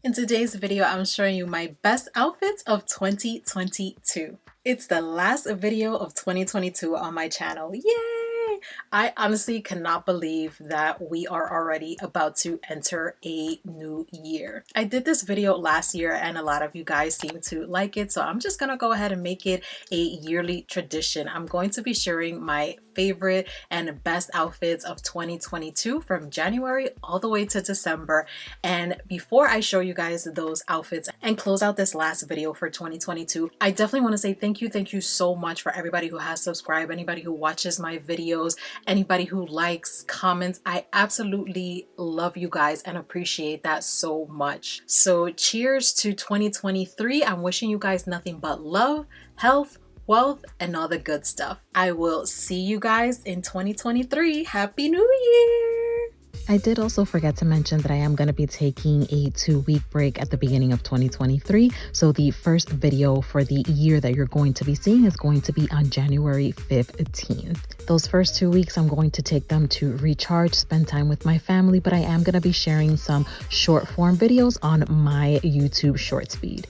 In today's video, I'm showing you my best outfits of 2022. It's the last video of 2022 on my channel. Yay! I honestly cannot believe that we are already about to enter a new year. I did this video last year and a lot of you guys seem to like it, so I'm just gonna go ahead and make it a yearly tradition. I'm going to be sharing my favorite and best outfits of 2022 from January all the way to December. And before I show you guys those outfits and close out this last video for 2022, I definitely want to say thank you so much for everybody who has subscribed, anybody who watches my videos, anybody who likes, comments. I absolutely love you guys and appreciate that so much. So cheers to 2023. I'm wishing you guys nothing but love, health, wealth, and all the good stuff. I will see you guys in 2023. Happy New Year! I did also forget to mention that I am going to be taking a 2-week break at the beginning of 2023. So the first video for the year that you're going to be seeing is going to be on January 15th. Those first 2 weeks, I'm going to take them to recharge, spend time with my family, but I am going to be sharing some short form videos on my YouTube short speed.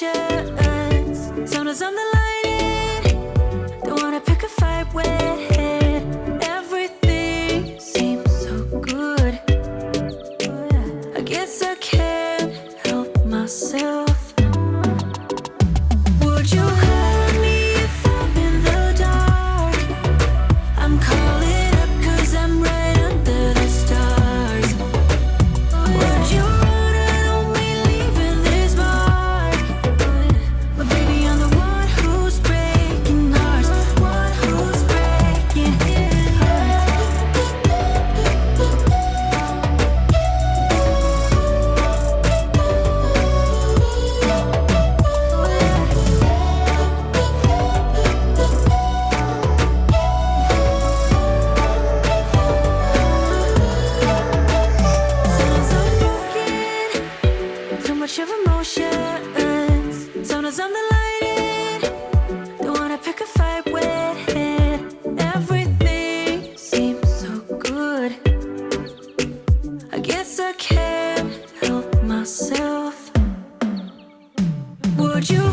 emotions. Sometimes I'm the light. Don't wanna pick a fight with. Everything seems so good. I guess I can't help myself. Would you call me if I'm in the dark? I'm calling up 'cause I'm right under the stars. Would you run out on me leaving this mark? But baby, I'm the one who's breaking hearts. One who's breaking hearts. Sometimes I'm broken, too much of emotions. Sometimes I'm the light. Don't wanna pick a fight with. Everything seems so good. I guess I can't help myself. Would you